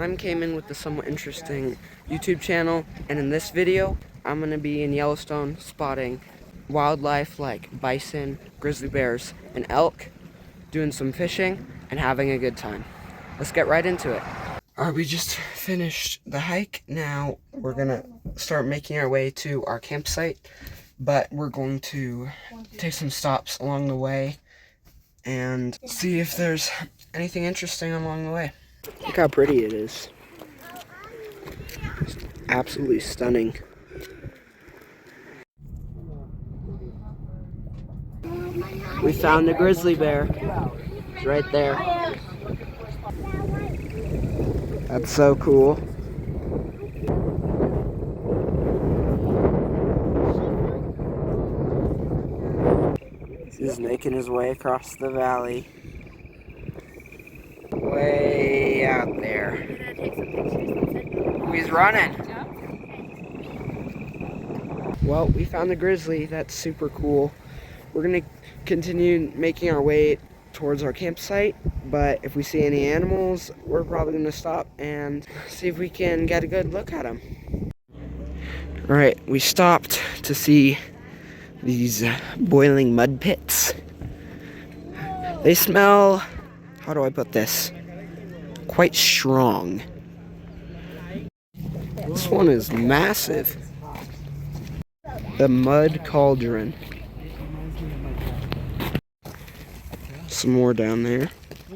I'm Cayman with the somewhat interesting YouTube channel, and in this video, I'm going to be in Yellowstone spotting wildlife like bison, grizzly bears, and elk, doing some fishing, and having a good time. Let's get right into it. Alright, we just finished the hike. Now we're going to start making our way to our campsite, but we're going to take some stops along the way and see if there's anything interesting along the way. Look how pretty it is. It's absolutely stunning. We found a grizzly bear. It's right there. That's so cool. He's making his way across the valley. Way out there. He's running. Well, we found the grizzly. That's super cool. We're gonna continue making our way towards our campsite, but if we see any animals, we're probably gonna stop and see if we can get a good look at them. All right, we stopped to see these boiling mud pits. They smell, how do I put this? Quite strong. This one is massive. The mud cauldron. Some more down there.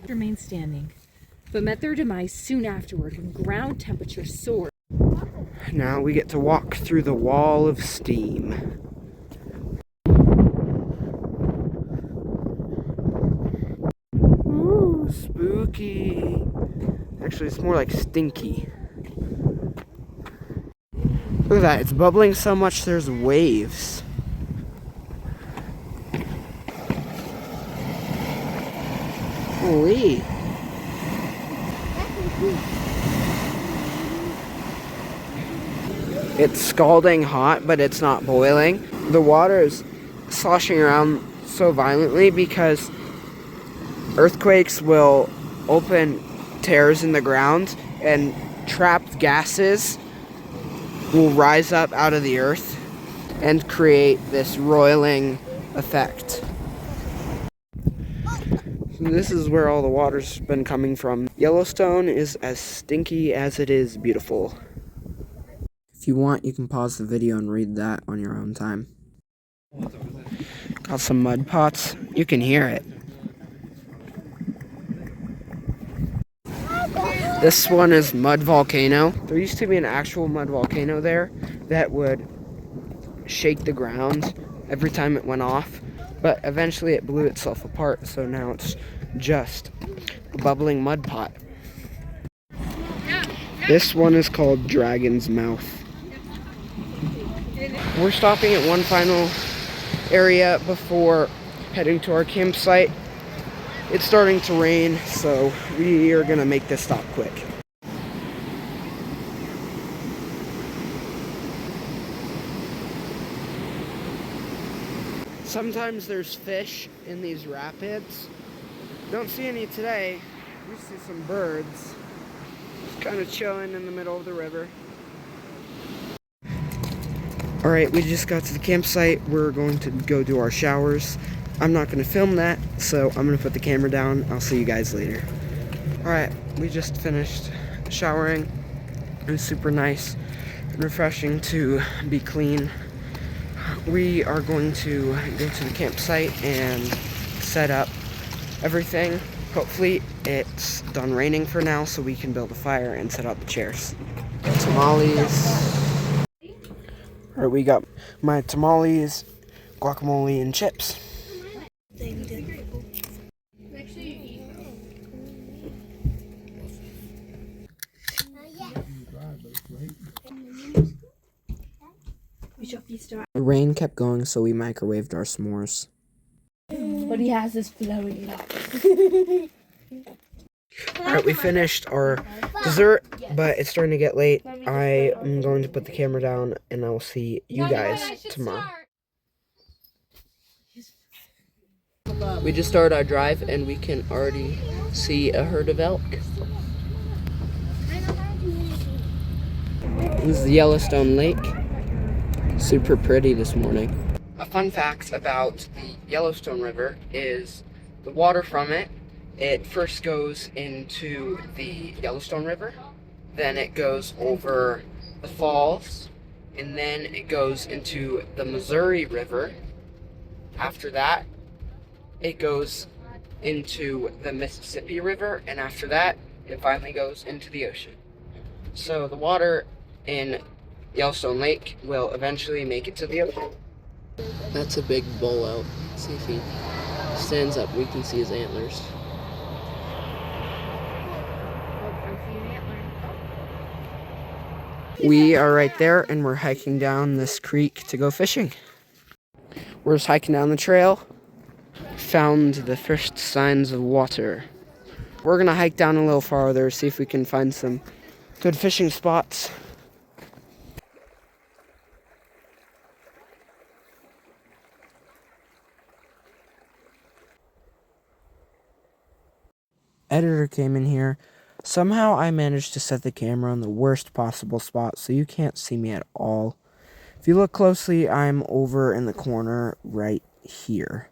Remained standing, but met their demise soon afterward when ground temperature soared. Now we get to walk through the wall of steam. Ooh, spooky. Actually, it's more like stinky. Look at that, it's bubbling so much there's waves. Holy. It's scalding hot, but it's not boiling. The water is sloshing around so violently because earthquakes will open tears in the ground and trapped gases will rise up out of the earth and create this roiling effect. This is where all the water's been coming from. Yellowstone is as stinky as it is beautiful. If you want, you can pause the video and read that on your own time. Got some mud pots. You can hear it. This one is Mud Volcano. There used to be an actual mud volcano there that would shake the ground every time it went off, but eventually it blew itself apart, so now it's just a bubbling mud pot. This one is called Dragon's Mouth. We're stopping at one final area before heading to our campsite. It's starting to rain, so we are gonna make this stop quick. Sometimes there's fish in these rapids. Don't see any today. We see some birds. Just kind of chilling in the middle of the river. Alright, we just got to the campsite. We're going to go do our showers. I'm not going to film that, so I'm going to put the camera down. I'll see you guys later. Alright, we just finished showering. It was super nice and refreshing to be clean. We are going to go to the campsite and set up everything. Hopefully it's done raining for now so we can build a fire and set out the chairs. Tamales. Alright, we got my tamales, guacamole, and chips. The rain kept going, so we microwaved our s'mores. What he has is flowing. Alright, we finished our dessert, but it's starting to get late. I am going to put the camera down, and I will see you guys tomorrow. We just started our drive, and we can already see a herd of elk. This is the Yellowstone Lake. Super pretty this morning. A fun fact about the Yellowstone River is the water from it, it first goes into the Yellowstone River, then it goes over the falls, and then it goes into the Missouri River. After that, it goes into the Mississippi River, and after that, it finally goes into the ocean. So the water in Yellowstone Lake will eventually make it to the ocean. That's a big bull out. See if he stands up, we can see his antlers. We are right there, and we're hiking down this creek to go fishing. We're just hiking down the trail. Found the first signs of water. We're gonna hike down a little farther, see if we can find some good fishing spots. Editor came in here. Somehow I managed to set the camera on the worst possible spot so you can't see me at all. If you look closely, I'm over in the corner right here.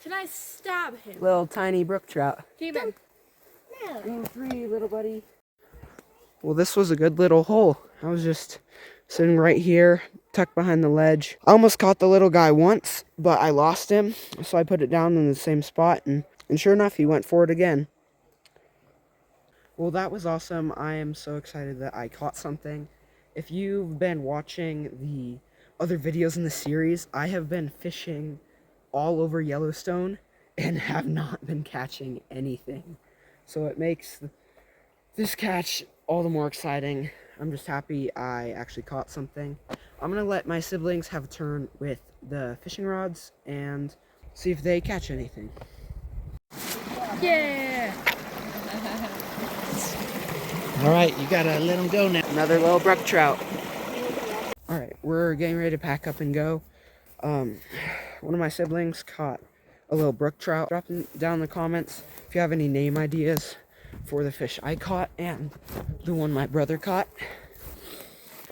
Can I stab him? Little tiny brook trout. Demon. Game 3, little buddy. Well, this was a good little hole. I was just sitting right here, tucked behind the ledge. I almost caught the little guy once, but I lost him. So I put it down in the same spot, and sure enough, he went for it again. Well, that was awesome. I am so excited that I caught something. If you've been watching the other videos in the series, I have been fishing all over Yellowstone and have not been catching anything. So it makes this catch all the more exciting. I'm just happy I actually caught something. I'm gonna let my siblings have a turn with the fishing rods and see if they catch anything. Yeah! All right, you gotta let them go now. Another little brook trout. All right, we're getting ready to pack up and go. One of my siblings caught a little brook trout. Drop them down in the comments if you have any name ideas for the fish I caught and the one my brother caught.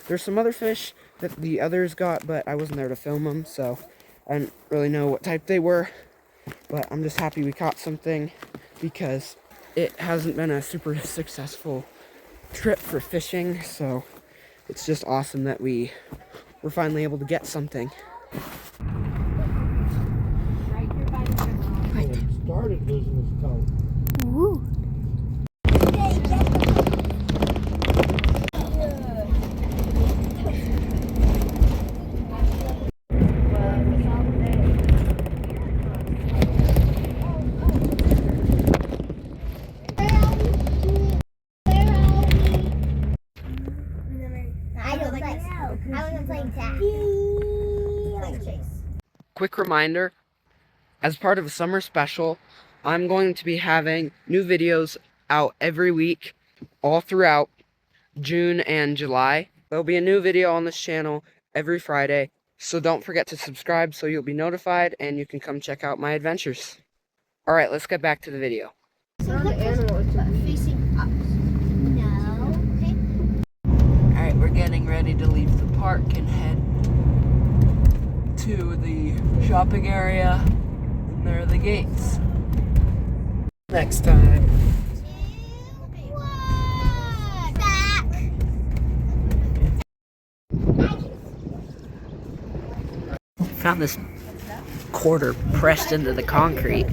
There's some other fish that the others got, but I wasn't there to film them, so I didn't really know what type they were. But I'm just happy we caught something because it hasn't been a super successful trip for fishing, so it's just awesome that we were finally able to get something. Started losing his coat. Woo! Quick reminder, as part of a summer special, I'm going to be having new videos out every week, all throughout June and July. There'll be a new video on this channel every Friday, so don't forget to subscribe so you'll be notified and you can come check out my adventures. Alright, let's get back to the video. Alright, we're getting ready to leave the park and head to the shopping area. And there are the gates. Next time. Found this quarter pressed into the concrete.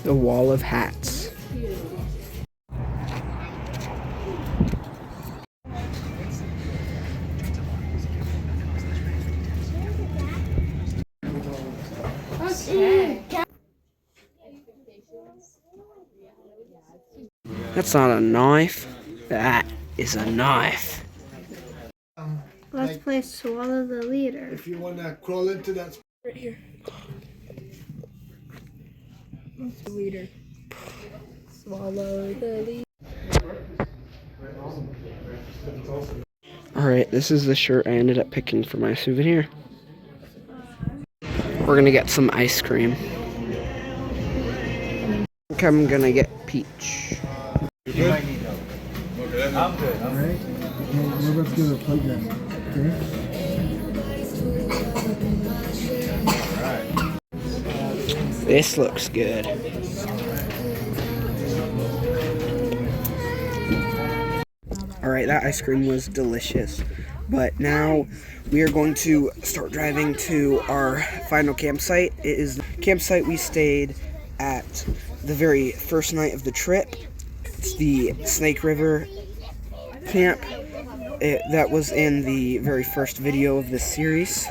The wall of hats. Okay. That's not a knife. That is a knife. Let's play Swallow the Leader. If you want to crawl into that. Right here. What's the leader? Swallow the leader. Alright, this is the shirt I ended up picking for my souvenir. We're gonna get some ice cream. I think I'm gonna get peach. You might need help. Okay, I'm good. All right. Okay, we're about to go to the playground. Okay. This looks good. Alright, that ice cream was delicious. But now we are going to start driving to our final campsite. It is the campsite we stayed at the very first night of the trip. It's the Snake River camp. That was in the very first video of this series.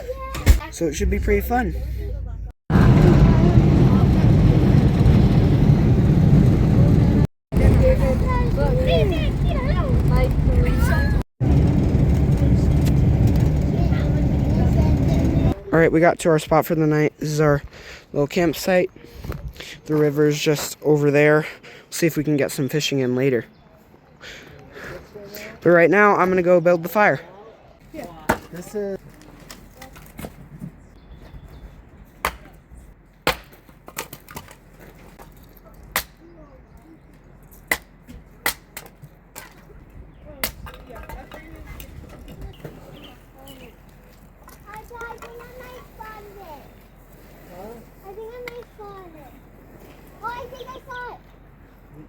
So it should be pretty fun. Alright, we got to our spot for the night. This is our little campsite. The river's just over there. We'll see if we can get some fishing in later. But right now, I'm gonna go build the fire. This is.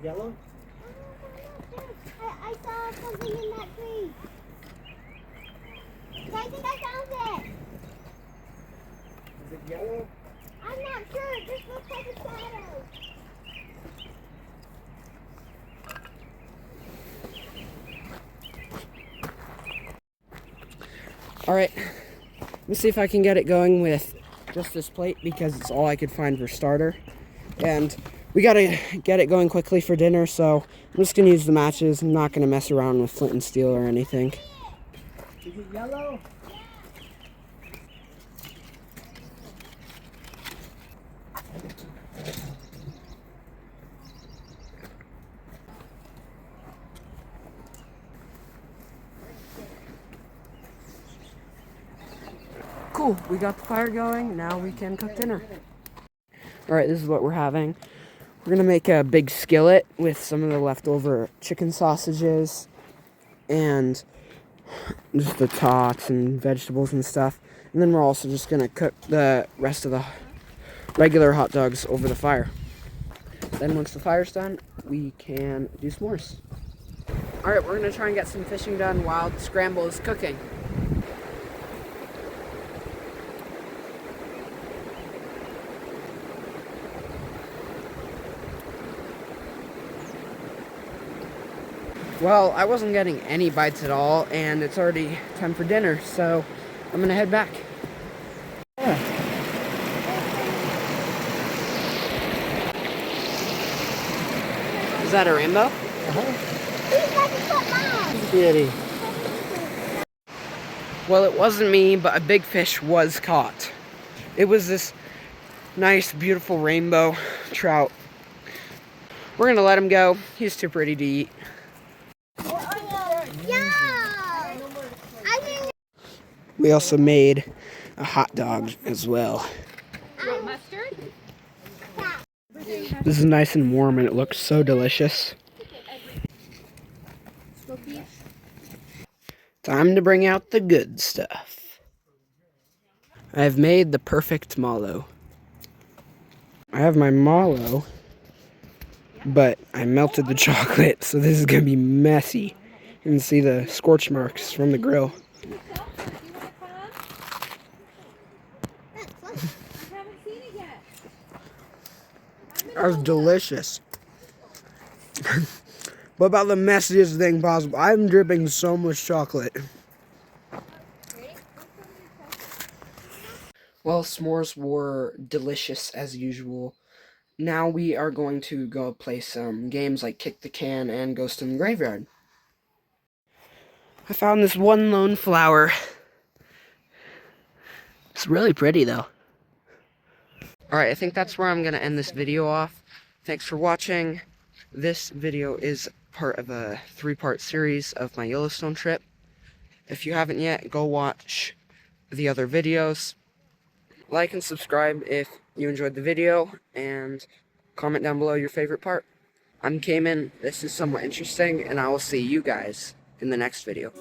Yellow? I saw something in that tree. I think I found it. Is it yellow? I'm not sure. It just looks like a shadow. Alright, let me see if I can get it going with just this plate because it's all I could find for starter. And we gotta get it going quickly for dinner, so I'm just gonna use the matches. I'm not gonna mess around with flint and steel or anything. Is it yellow? Cool, we got the fire going. Now we can cook dinner. Alright, this is what we're having. We're gonna make a big skillet with some of the leftover chicken sausages and just the tots and vegetables and stuff. And then we're also just gonna cook the rest of the regular hot dogs over the fire. Then once the fire's done, we can do s'mores. Alright, we're gonna try and get some fishing done while the scramble is cooking. Well, I wasn't getting any bites at all, and it's already time for dinner, so I'm gonna head back. Is that a rainbow? Kitty. Well, it wasn't me, but a big fish was caught. It was this nice, beautiful rainbow trout. We're gonna let him go. He's too pretty to eat. We also made a hot dog as well. You want mustard? This is nice and warm and it looks so delicious. Time to bring out the good stuff. I've made the perfect mallow. I have my mallow, but I melted the chocolate, so this is gonna be messy. You can see the scorch marks from the grill. That was delicious. What about the messiest thing possible? I'm dripping so much chocolate. Well, s'mores were delicious as usual. now we are going to go play some games like Kick the Can and Ghost in the Graveyard. I found this one lone flower. It's really pretty though. Alright, I think that's where I'm going to end this video off. Thanks for watching. This video is part of a 3-part series of my Yellowstone trip. If you haven't yet, go watch the other videos. Like and subscribe if you enjoyed the video, and comment down below your favorite part. I'm Cayman, this is somewhat interesting, and I will see you guys in the next video.